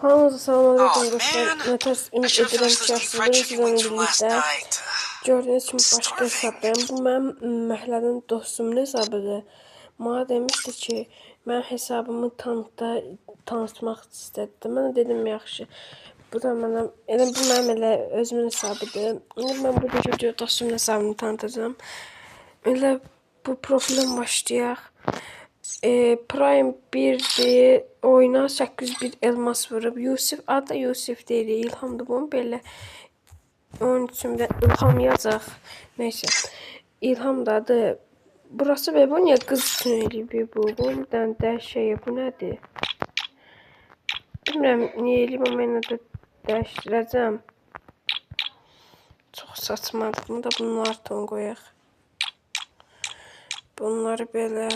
Hamınıza salam Oh aleyküm dostlar. man, Nətəs I ümid should have edirəm finished ki, those deep fried yaxşıdır. chicken Sizlə wings from last birlikdə night. gördüyünüz kimi başqa Starving. hesabdayım. Bu mənim məhəllənin dostumun hesabıdır. Mənə demişdi ki, mən hesabımı tanıtmaq istədi. Mən də dedim yaxşı. Bu da mənim, bu mənim elə özümün hesabıdır. İndi mən bu video dostumun hesabını tanıtacağım. Elə bu profildən başlayaq. Prime 1'dir. Oyuna 801 elmas vurub. Yusif adı Yusif deyil. İlhamdır bunu belə. Onun üçün də İlham yazaq. Neyse. İlham da adı. Burası belə bu niyə qız üçün eləyib bu? Bir dənə dəyişək. Bu nədir? Bilmirəm niyə eləyib amma yenə də dəyişdirəcəm. Çox saçmadır. Bunu da bunlar ton qoyaq. Bunları belə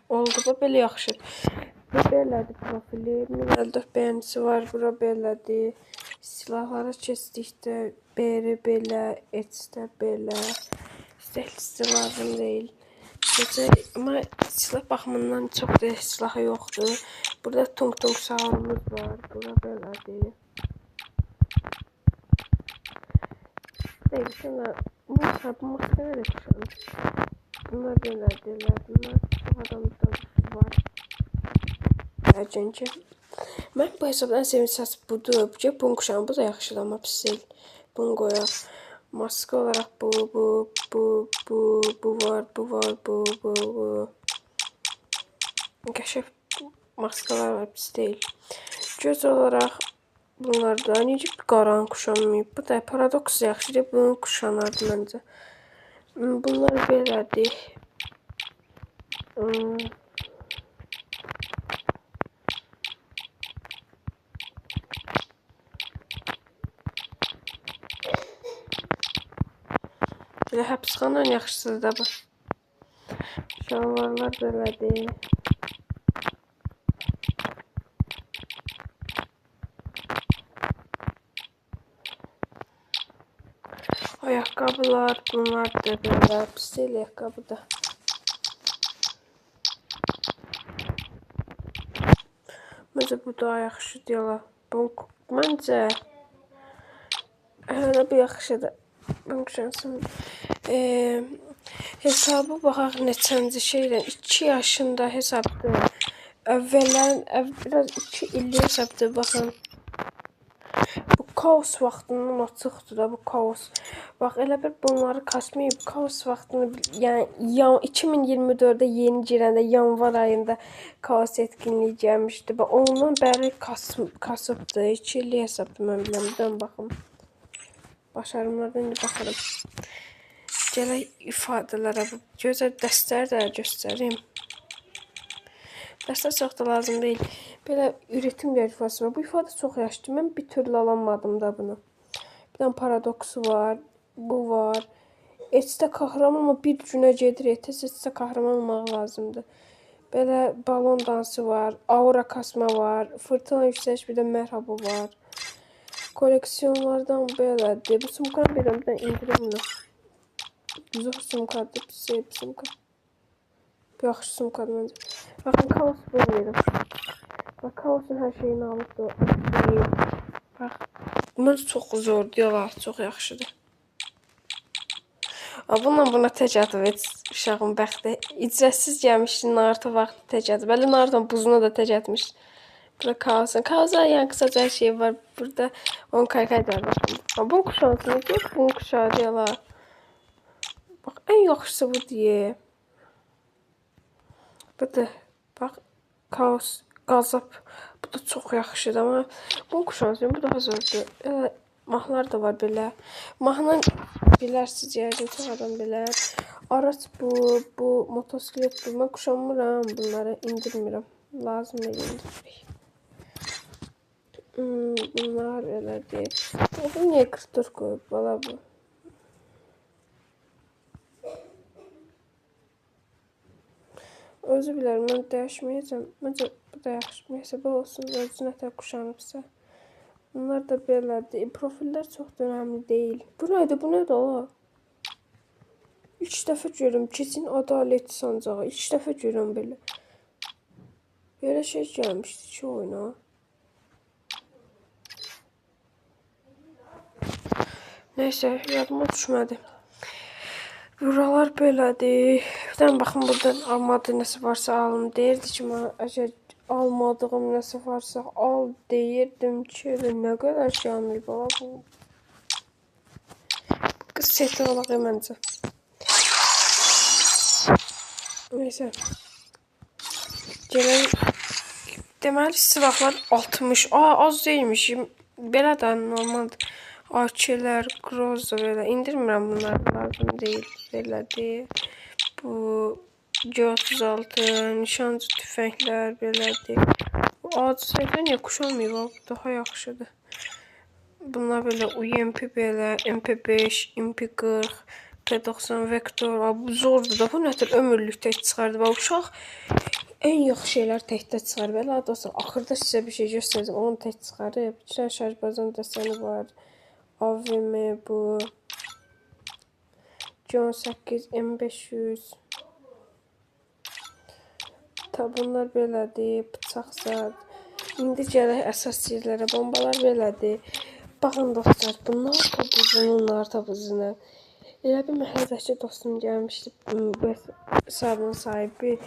oldu. Bu belə yaxşıdır. Bu belədir profili. 1054 bəyənisi var. Bura belədir. Silahlara keçdikdə beri belə, etdə belə. İstəkli lazım deyil. Amma silah baxımından çox da silahı yoxdur. Burada tung sağlamız var. Bura belədir. Deyil, sonra bu maska nereye kuşanır? Bunlar belədirlər. Bunlar çox adamda var. Çünki mən bu hesabdan sevimsiz budur. Bunu kuşanım. Bu da yaxşıdır amma pis deyil. Bunu qoyaq. Maska olarak bu var, bu. Qəşəng maskalar var, pis deyil. Göz olarak bunlarda necə qaran kuşanmayıb. Bu da paradoks yaxşıdır. Bunu kuşanardı məncə. Bunlar belədir. Belə həbsxana yaxşısıdır da bu. Şalvarlar belədir. Ayakkabılar bunlar da belə pis deyil ayakkabı da. Məncə bu da yaxşıdır. Məncə hələ bu yaxşıdır. Mən şansım. Hesabı baxaq neçənci şeylə 2 yaşında hesabdır. Biraz 2 illik hesabdır baxın. Bu kaos vaxtından açıqdır da bu kaos. Bax elə bir bunları kasmayıb kaos vaxtını yəni 2024-də yeni girəndə yanvar ayında kaos etkinliyi gəlmişdi. Bax ondan bəri kasıbdı. 2 illik hesabdır mən biləm. Buradan baxım. Başarımlardan indi baxırım. Gələk ifadələrə bu gözəl dəstləri də göstərim. Dəstər çox da lazım deyil. Belə üretim ifadəsi var. Bu ifadə çox yaşlıdır. Mən bir türlü alamadım da bunu. Bir dənə paradoksu var. Bu var. Etdə kahraman ama bir günə gedir. Etdə kahraman olmaq lazımdır. Belə balon dansı var. Aura kasma var. Fırtına yüksəliş bir də mərhaba var. Koleksiyonlardan belədir. Bu sumkanı birdən indirim bunu. Güzel sumkadır. Pis sumka. Bu yaxşı sumkadır məncə. Baxın kaos vermirəm. Bax kaosun hər şeyini alıb da deyil. Bax. Məncə çox zordur. Yola çox yaxşıdır. Buna tək atıb uşağın bəxti. İcrəsiz gəlmişdi Naruto vaxtı tək atıb. Bəli Naruto buzuna da tək atmış. Burada kaosun. Kaosa yəni qısaca hər şey var. Burada 10 kaykay da var. Bu kuşansın. Bu kuşağı deyələr. Bax en yaxşısı bu deyə. Budur. Bax kaos, qazap. Bu da çox yaxşıdır amma bu kuşansın. Bu daha zordur. Mahlar da var belə. Mahla bilərsiniz yəqin çox adam bilər. Araç bu motosiklet bu. Mən kuşanmıram bunları indirmirəm. Lazım indirmək. Bunlar elədir. Bu niyə 44 qoyub bala bu? Özü bilərəm, mən dəyişməyəcəm. Məncə bu da yaxşı. Neysə, bu olsun. Özünə tək kuşanıbsa. Bunlar da belədir. Profillər çox da önəmli deyil. Bu nədir? Bu nədir ola? 3 dəfə görürəm keçin ədalət sancağı. 3 dəfə görürəm belə. Belə şey gəlmişdi ki oyuna. Neyse yadıma düşmədi. Buralar belədir. Bir baxın buradan almadı nəsə varsa alım. Deyirdi ki mən əgər almadığım nəsə varsa al deyirdim ki nə qədər şamil baba bu. Qız seti olaq məncə. Neyse. Gələn deməli silahlar 60. Az değilmiş. Belə də normaldır. AK-lər, Groza belə indirmirəm bunlar lazım deyil belədir. Bu G36 nişancı tüfənglər belədir. Bu AC-lər niyə kuşanmıyor? Daha yaxşıdır. Bunlar belə UMP belə, MP5, MP40, P90 Vektor. Bu zordur da. Bu nədir? Ömürlük tək çıxardı. Bax uşaq en yaxşı şeylər təkdə çıxarır. Belə dostlar, axırda sizə bir şey göstərəcəm. Onu tək çıxarıb. İçində şarjbazan dəstəni var. AVM bu. John 8 M500. Bunlar belədir. Bıçaq zad. İndi gələk əsas yerlərə. Bombalar belədir. Baxın dostlar, bunlar tabuzunu. Elə bir məhəllədəki dostum gəlmişdi. Bu hesabın sahibi.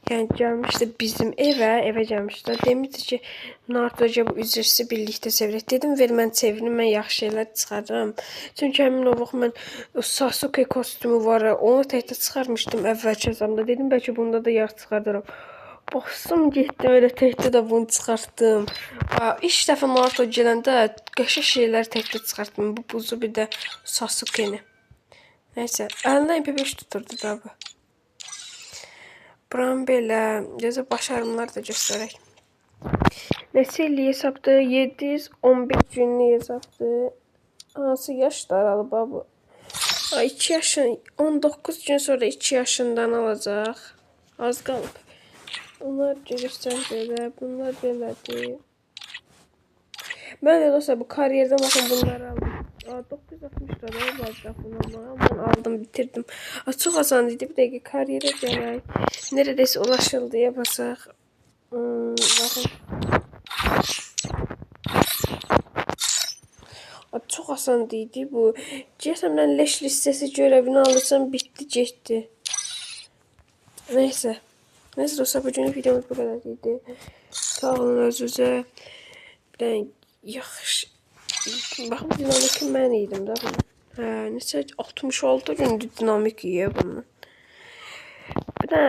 Yani gelmişti bizim eve gelmişti. Demişdi ki Naruto bu ücretsiz birlikte çevirək. Dedim ver mən çevirim, mən yaxşı şeylər çıxarıram. Çünki həmin o vaxt mən Sasuke kostümü var, onu təkdə çıxarmışdım əvvəlki hesabımda. Dedim bəlkə bunda da yar çıxardıram. Baxsam getdim elə təkdə də bunu çıxartdım. İlk dəfə Naruto gələndə qəşəng şeylər təkdə çıxartdım. Bu buzu bir də Sasuke'ni. Neyse, əlində MP5 tuturdu da bu. Buram belə necə başarımlar da göstərək. Neçə illik hesabdır? 711 günlük hesabdır. Hansı yaşda aralı bu? 2 yaşın 19 gün sonra 2 yaşından alacaq. Az qalıb. Bunlar görürsən belə, bunlar belədir. Mən də dostlar bu kariyerdən baxın bunları aldım. 960 liraya var bunu ben aldım bitirdim. Çok asan idi. Bir dəqiqə kariyerə gələk. Neredeyse ulaşıldıya basaq. Baxın. Çok asan idi bu. Cəsəmdən leş listesi görevini alırsan bitti getdi. Neyse. Neyse dostlar bugünlük videomuz bu kadar idi. Sağ olun özünüzə. Bir yaxşı. Baxın dinamiki mən idim da bunu. Neçə 66 gündür dinamik yiyə bunun. Bir də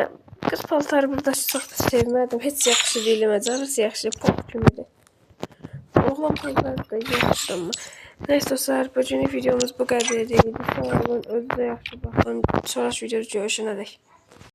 qız paltarı burada çox da sevmədim. Heç yaxşı deyil məcəlis yaxşı pop kimidir. Oğlan paltarı da yaxşıdır amma. Neyse dostlar bugünlük videomuz bu qədər idi. Sağ olun özünüzə yaxşı baxın. Sonraki videoda görüşənədək.